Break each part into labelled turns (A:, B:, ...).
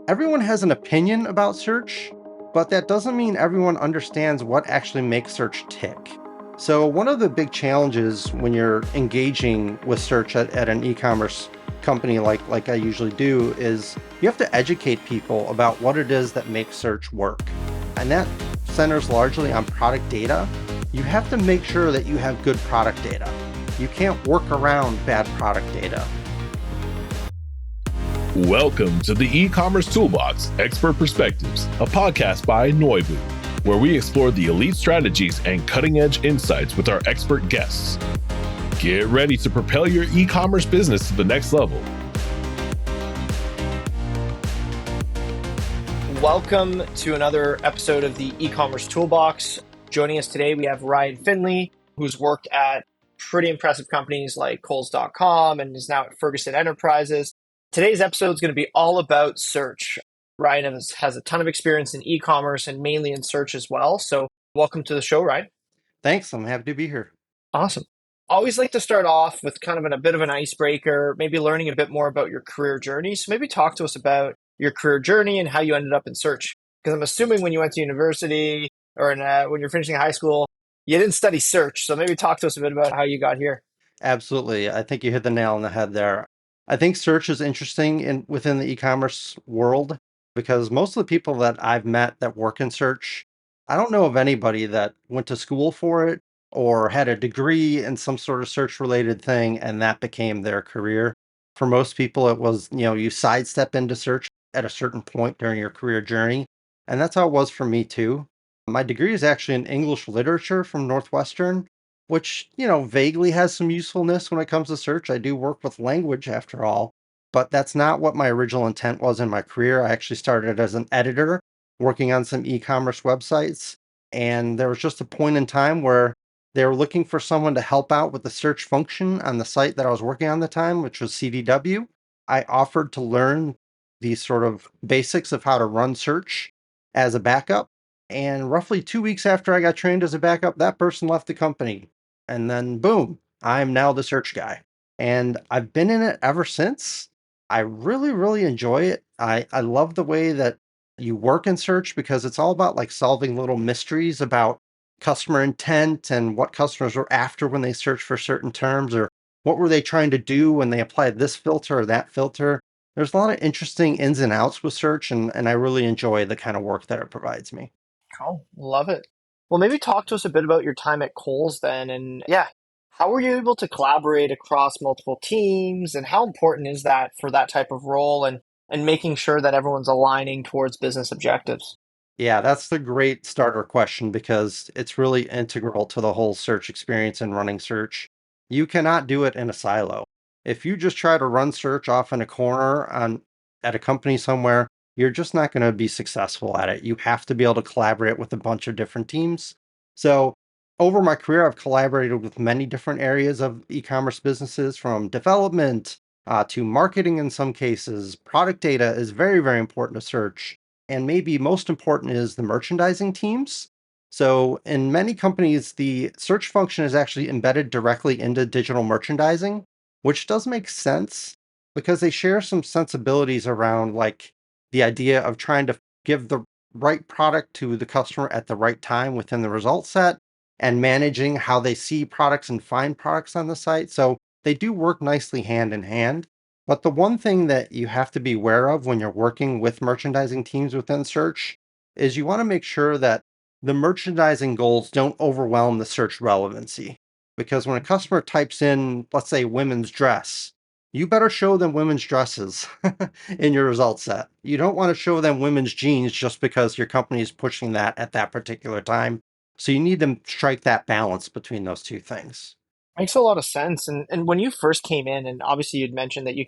A: Everyone has an opinion about search, but that doesn't mean everyone understands what actually makes search tick. So, one of the big challenges when you're engaging with search at an e-commerce company like I usually do is you have to educate people about what it is that makes search work. And that centers largely on product data. You have to make sure that you have good product data. You can't work around bad product data.
B: Welcome to the Ecommerce Toolbox Expert Perspectives, a podcast by Noibu, where we explore the elite strategies and cutting-edge insights with our expert guests. Get ready to propel your e-commerce business to the next level.
C: Welcome to another episode of the Ecommerce Toolbox. Joining us today, we have Ryan Finley, who's worked at pretty impressive companies like Kohl's.com and is now at Ferguson Enterprises. Today's episode is going to be all about search. Ryan has a ton of experience in e-commerce and mainly in search as well. So welcome to the show, Ryan.
A: Thanks, I'm happy to be here.
C: Awesome. Always like to start off with kind of a bit of an icebreaker, maybe learning a bit more about your career journey. So maybe talk to us about your career journey and how you ended up in search. Because I'm assuming when you went to university or when you're finishing high school, you didn't study search. So maybe talk to us a bit about how you got here.
A: Absolutely. I think you hit the nail on the head there. I think search is interesting within the e-commerce world because most of the people that I've met that work in search, I don't know of anybody that went to school for it or had a degree in some sort of search related thing and that became their career. For most people, it was, you sidestep into search at a certain point during your career journey. And that's how it was for me too. My degree is actually in English literature from Northwestern, which, vaguely has some usefulness when it comes to search. I do work with language after all, but that's not what my original intent was in my career. I actually started as an editor working on some e-commerce websites, and there was just a point in time where they were looking for someone to help out with the search function on the site that I was working on at the time, which was CDW. I offered to learn these sort of basics of how to run search as a backup. And roughly 2 weeks after I got trained as a backup, that person left the company. And then boom, I'm now the search guy. And I've been in it ever since. I really, really enjoy it. I love the way that you work in search because it's all about like solving little mysteries about customer intent and what customers were after when they search for certain terms, or what were they trying to do when they applied this filter or that filter. There's a lot of interesting ins and outs with search, and I really enjoy the kind of work that it provides me.
C: Cool. Love it. Well, maybe talk to us a bit about your time at Kohl's then. And yeah, how were you able to collaborate across multiple teams? And how important is that for that type of role and making sure that everyone's aligning towards business objectives?
A: Yeah, that's the great starter question because it's really integral to the whole search experience and running search. You cannot do it in a silo. If you just try to run search off in a corner at a company somewhere, you're just not going to be successful at it. You have to be able to collaborate with a bunch of different teams. So, over my career, I've collaborated with many different areas of e-commerce businesses, from development to marketing in some cases. Product data is very, very important to search, and maybe most important is the merchandising teams. So, in many companies, the search function is actually embedded directly into digital merchandising, which does make sense because they share some sensibilities around like the idea of trying to give the right product to the customer at the right time within the result set and managing how they see products and find products on the site. So, they do work nicely hand in hand. But the one thing that you have to be aware of when you're working with merchandising teams within search is you want to make sure that the merchandising goals don't overwhelm the search relevancy. Because when a customer types in, let's say, women's dress, you better show them women's dresses in your result set. You don't want to show them women's jeans just because your company is pushing that at that particular time. So you need to strike that balance between those two things.
C: Makes a lot of sense. And when you first came in, and obviously you'd mentioned that you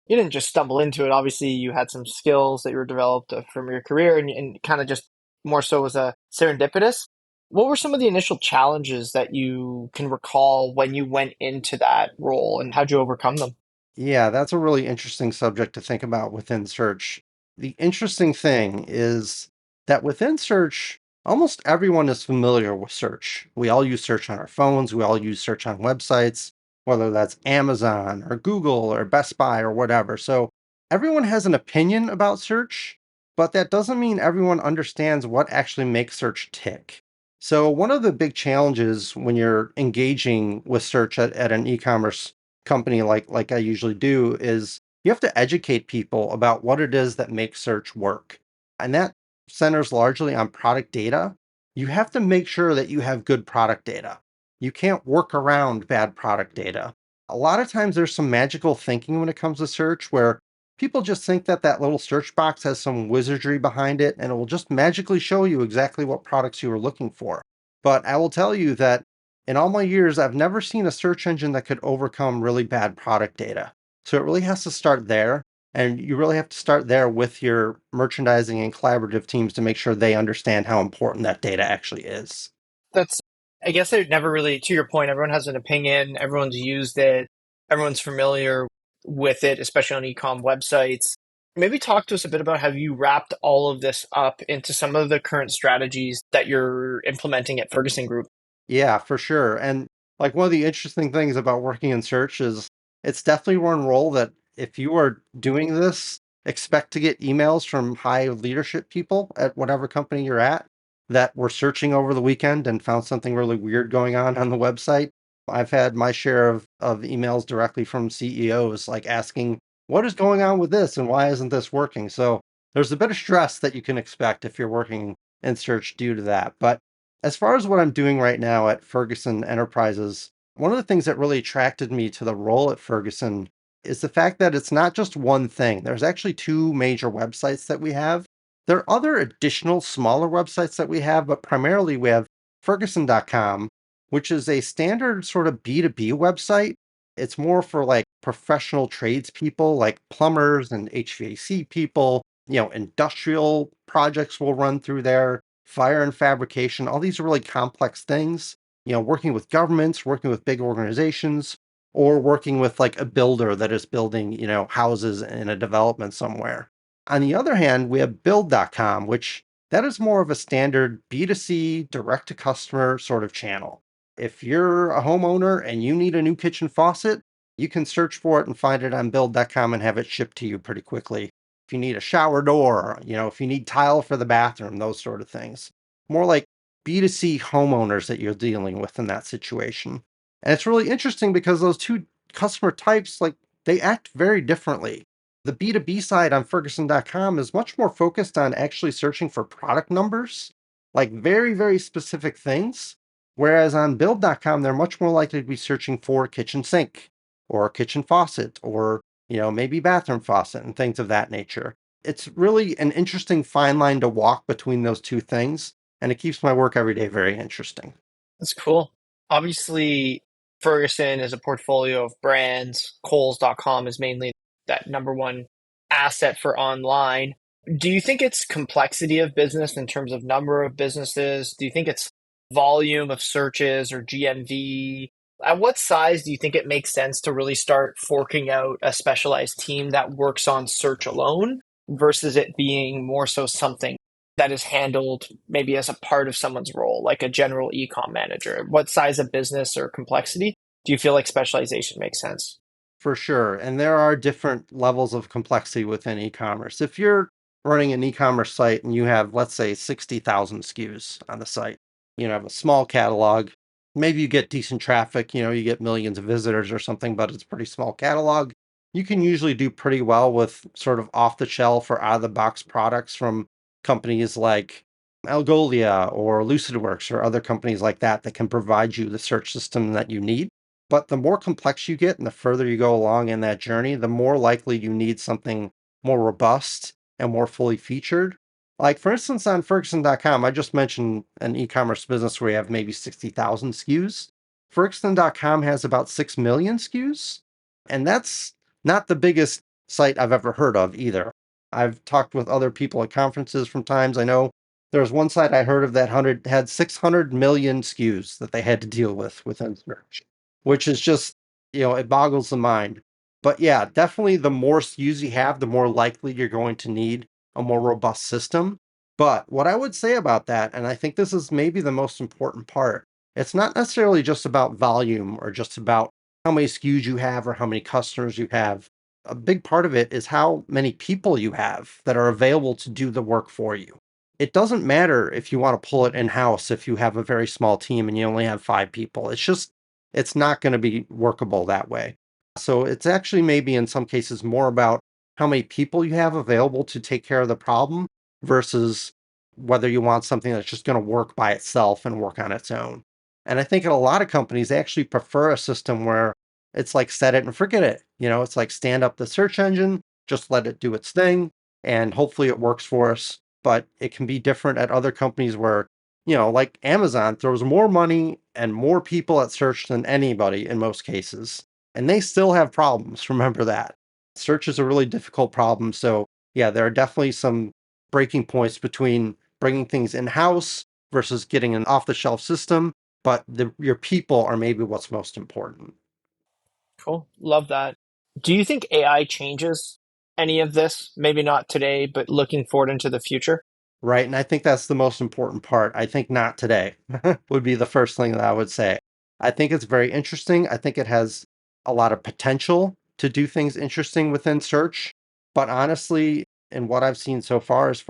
C: didn't just stumble into it. Obviously you had some skills that you were developed from your career and kind of just more so was a serendipitous. What were some of the initial challenges that you can recall when you went into that role and how'd you overcome them?
A: Yeah, that's a really interesting subject to think about within search. The interesting thing is that within search, almost everyone is familiar with search. We all use search on our phones, we all use search on websites, whether that's Amazon or Google or Best Buy or whatever. So everyone has an opinion about search, but that doesn't mean everyone understands what actually makes search tick. So, one of the big challenges when you're engaging with search at an e-commerce company like I usually do is you have to educate people about what it is that makes search work. And that centers largely on product data. You have to make sure that you have good product data. You can't work around bad product data. A lot of times there's some magical thinking when it comes to search where people just think that that little search box has some wizardry behind it and it will just magically show you exactly what products you were looking for. But I will tell you that in all my years, I've never seen a search engine that could overcome really bad product data. So it really has to start there. And you really have to start there with your merchandising and collaborative teams to make sure they understand how important that data actually is.
C: That's, I guess it never really, to your point, everyone has an opinion, everyone's used it, everyone's familiar with it, especially on e-com websites. Maybe talk to us a bit about how you wrapped all of this up into some of the current strategies that you're implementing at Ferguson Group.
A: Yeah, for sure. And like one of the interesting things about working in search is it's definitely one role that if you are doing this, expect to get emails from high leadership people at whatever company you're at that were searching over the weekend and found something really weird going on the website. I've had my share of emails directly from CEOs like asking, what is going on with this and why isn't this working? So there's a bit of stress that you can expect if you're working in search due to that. But as far as what I'm doing right now at Ferguson Enterprises, one of the things that really attracted me to the role at Ferguson is the fact that it's not just one thing. There's actually two major websites that we have. There are other additional smaller websites that we have, but primarily we have Ferguson.com, which is a standard sort of B2B website. It's more for like professional tradespeople, like plumbers and HVAC people. Industrial projects will run through there, fire and fabrication, all these are really complex things. Working with governments, working with big organizations, or working with like a builder that is building, houses in a development somewhere. On the other hand, we have build.com, which that is more of a standard B2C direct to customer sort of channel. If you're a homeowner and you need a new kitchen faucet, you can search for it and find it on build.com and have it shipped to you pretty quickly. If you need a shower door, if you need tile for the bathroom, those sort of things. More like B2C homeowners that you're dealing with in that situation. And it's really interesting because those two customer types, like they act very differently. The B2B side on Ferguson.com is much more focused on actually searching for product numbers, like very, very specific things. Whereas on Build.com, they're much more likely to be searching for kitchen sink or kitchen faucet or, maybe bathroom faucet and things of that nature. It's really an interesting fine line to walk between those two things, and it keeps my work every day very interesting.
C: That's cool. Obviously, Ferguson is a portfolio of brands. Coles.com is mainly that number one asset for online. Do you think it's complexity of business in terms of number of businesses? Do you think it's volume of searches or GMV? At what size do you think it makes sense to really start forking out a specialized team that works on search alone versus it being more so something that is handled maybe as a part of someone's role, like a general e-com manager? What size of business or complexity do you feel like specialization makes sense?
A: For sure. And there are different levels of complexity within e-commerce. If you're running an e-commerce site and you have, let's say, 60,000 SKUs on the site, have a small catalog, maybe you get decent traffic, you get millions of visitors or something, but it's a pretty small catalog. You can usually do pretty well with sort of off the shelf or out of the box products from companies like Algolia or Lucidworks or other companies like that that can provide you the search system that you need. But the more complex you get and the further you go along in that journey, the more likely you need something more robust and more fully featured. Like, for instance, on Ferguson.com, I just mentioned an e commerce business where you have maybe 60,000 SKUs. Ferguson.com has about 6 million SKUs. And that's not the biggest site I've ever heard of either. I've talked with other people at conferences from times. I know there was one site I heard of that had 600 million SKUs that they had to deal with within search, which is just, it boggles the mind. But yeah, definitely the more SKUs you have, the more likely you're going to need a more robust system. But what I would say about that, and I think this is maybe the most important part, it's not necessarily just about volume or just about how many SKUs you have or how many customers you have. a big part of it is how many people you have that are available to do the work for you. It doesn't matter if you want to pull it in-house if you have a very small team and you only have 5 people. It's not going to be workable that way. So it's actually maybe in some cases more about how many people you have available to take care of the problem versus whether you want something that's just going to work by itself and work on its own. And I think in a lot of companies, they actually prefer a system where it's like set it and forget it. It's like stand up the search engine, just let it do its thing, and hopefully it works for us. But it can be different at other companies where, like Amazon throws more money and more people at search than anybody in most cases. And they still have problems. Remember that. Search is a really difficult problem. So, yeah, there are definitely some breaking points between bringing things in house versus getting an off the shelf system. But your people are maybe what's most important.
C: Cool. Love that. Do you think AI changes any of this? Maybe not today, but looking forward into the future?
A: Right. And I think that's the most important part. I think not today would be the first thing that I would say. I think it's very interesting. I think it has a lot of potential to do things interesting within search. But honestly, in what I've seen so far as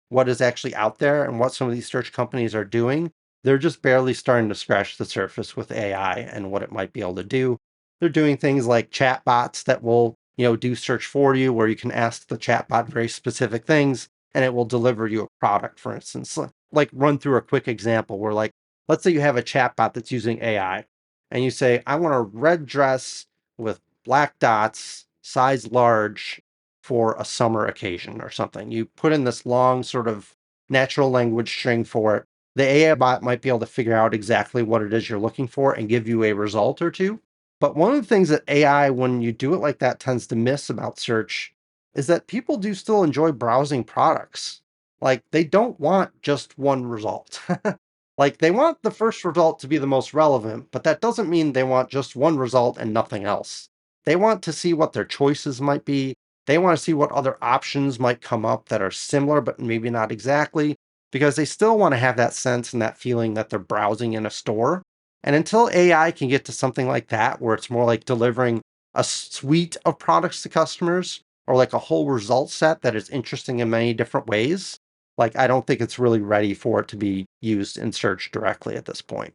A: what is actually out there and what some of these search companies are doing, they're just barely starting to scratch the surface with AI and what it might be able to do. They're doing things like chat bots that will, do search for you, where you can ask the chatbot very specific things and it will deliver you a product, for instance. Like run through a quick example where, like, let's say you have a chatbot that's using AI and you say, I want a red dress with black dots, size large for a summer occasion or something. You put in this long sort of natural language string for it. The AI bot might be able to figure out exactly what it is you're looking for and give you a result or two. But one of the things that AI, when you do it like that, tends to miss about search is that people do still enjoy browsing products. Like they don't want just one result. Like they want the first result to be the most relevant, but that doesn't mean they want just one result and nothing else. They want to see what their choices might be. They want to see what other options might come up that are similar, but maybe not exactly, because they still want to have that sense and that feeling that they're browsing in a store. And until AI can get to something like that, where it's more like delivering a suite of products to customers, or like a whole result set that is interesting in many different ways, like I don't think it's really ready for it to be used in search directly at this point.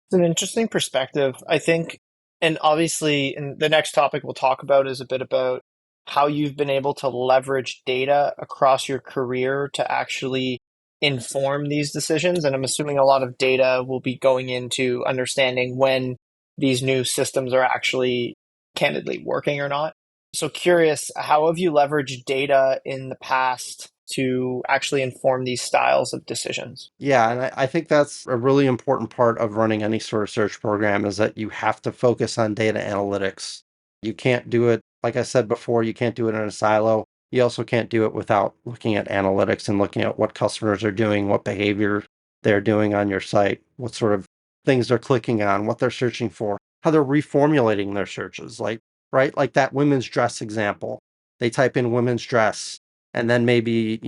C: It's an interesting perspective, I think. And obviously, in the next topic we'll talk about is a bit about how you've been able to leverage data across your career to actually inform these decisions. And I'm assuming a lot of data will be going into understanding when these new systems are actually candidly working or not. So curious, how have you leveraged data in the past to actually inform these styles of decisions?
A: Yeah, and I think that's a really important part of running any sort of search program is that you have to focus on data analytics. You can't do it, like I said before, you can't do it in a silo. You also can't do it without looking at analytics and looking at what customers are doing, what behavior they're doing on your site, what sort of things they're clicking on, what they're searching for, how they're reformulating their searches. Like, right, like that women's dress example. They type in women's dress, and then maybe,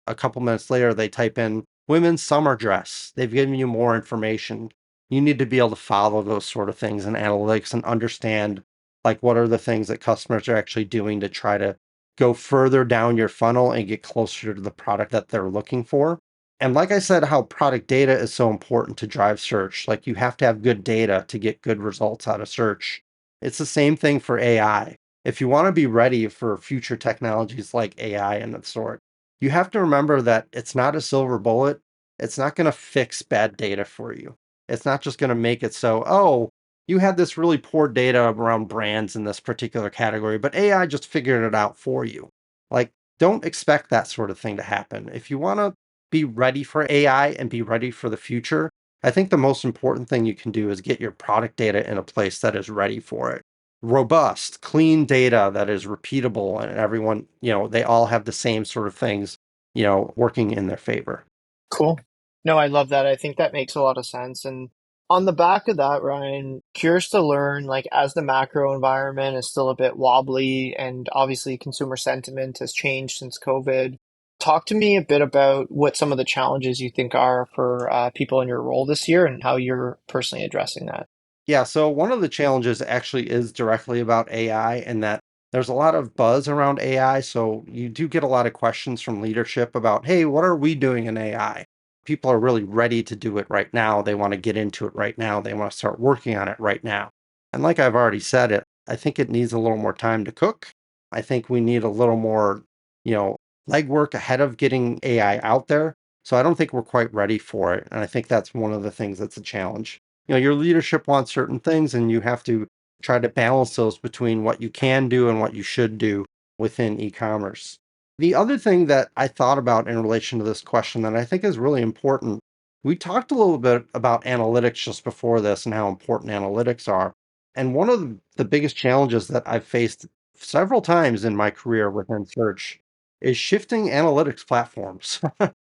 A: a couple minutes later, they type in women's summer dress. They've given you more information. You need to be able to follow those sort of things in analytics and understand like what are the things that customers are actually doing to try to go further down your funnel and get closer to the product that they're looking for. And like I said, how product data is so important to drive search. Like you have to have good data to get good results out of search. It's the same thing for AI. If you want to be ready for future technologies like AI and that sort, you have to remember that it's not a silver bullet. It's not going to fix bad data for you. It's not just going to make it so, oh, you had this really poor data around brands in this particular category, but AI just figured it out for you. Like, don't expect that sort of thing to happen. If you want to be ready for AI and be ready for the future, I think the most important thing you can do is get your product data in a place that is ready for it. Robust, clean data that is repeatable, and everyone, they all have the same sort of things, working in their favor.
C: Cool. No, I love that. I think that makes a lot of sense. And on the back of that, Ryan, curious to learn, like, as the macro environment is still a bit wobbly and obviously consumer sentiment has changed since COVID, talk to me a bit about what some of the challenges you think are for people in your role this year and how you're personally addressing that.
A: Yeah, so one of the challenges actually is directly about AI and that There's a lot of buzz around AI, so you do get a lot of questions from leadership about, hey, what are we doing in AI? People are really ready to do it right now. They want to get into it right now. They want to start working on it right now. And like I've already said it, I think it needs a little more time to cook. I think we need a little more, you know, legwork ahead of getting AI out there. So I don't think we're quite ready for it. And I think that's one of the things that's a challenge. Your leadership wants certain things and you have to try to balance those between what you can do and what you should do within e-commerce. The other thing that I thought about in relation to this question that I think is really important, we talked a little bit about analytics just before this and how important analytics are. And one of the biggest challenges that I've faced several times in my career within search is shifting analytics platforms,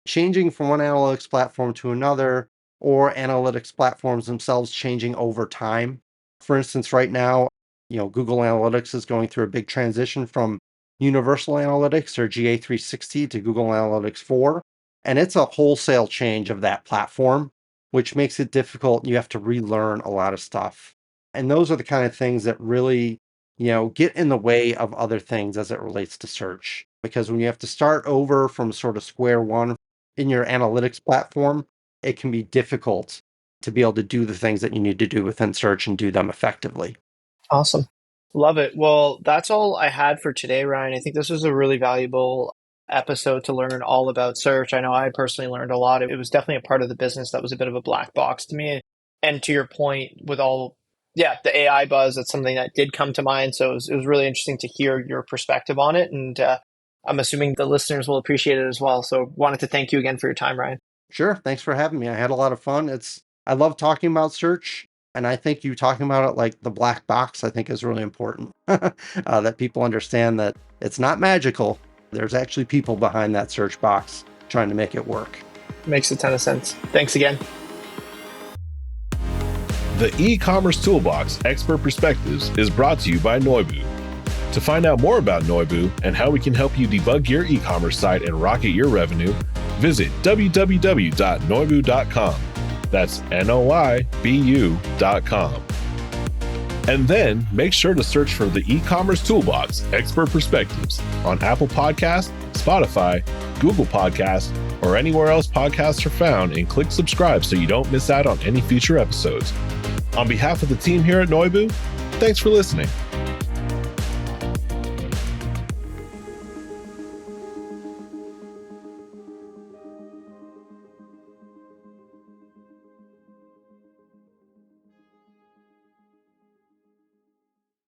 A: changing from one analytics platform to another, or analytics platforms themselves changing over time. For instance, right now, Google Analytics is going through a big transition from Universal Analytics or GA360 to Google Analytics 4. And it's a wholesale change of that platform, which makes it difficult. You have to relearn a lot of stuff. And those are the kind of things that really, get in the way of other things as it relates to search. Because when you have to start over from sort of square one in your analytics platform, it can be difficult to be able to do the things that you need to do within search and do them effectively.
C: Awesome. Love it. Well, that's all I had for today, Ryan. I think this was a really valuable episode to learn all about search. I know I personally learned a lot. It was definitely a part of the business that was a bit of a black box to me. And to your point, with the AI buzz, that's something that did come to mind. So it was really interesting to hear your perspective on it. And I'm assuming the listeners will appreciate it as well. So wanted to thank you again for your time, Ryan.
A: Sure. Thanks for having me. I had a lot of fun. I love talking about search. And I think you talking about it like the black box, I think is really important that people understand that it's not magical. There's actually people behind that search box trying to make it work.
C: Makes a ton of sense. Thanks again.
B: The e-commerce toolbox Expert Perspectives is brought to you by Noibu. To find out more about Noibu and how we can help you debug your e-commerce site and rocket your revenue, visit www.noibu.com. That's noibu.com. And then make sure to search for the e-commerce toolbox Expert Perspectives on Apple Podcasts, Spotify, Google Podcasts, or anywhere else podcasts are found, and click subscribe so you don't miss out on any future episodes. On behalf of the team here at Noibu, thanks for listening.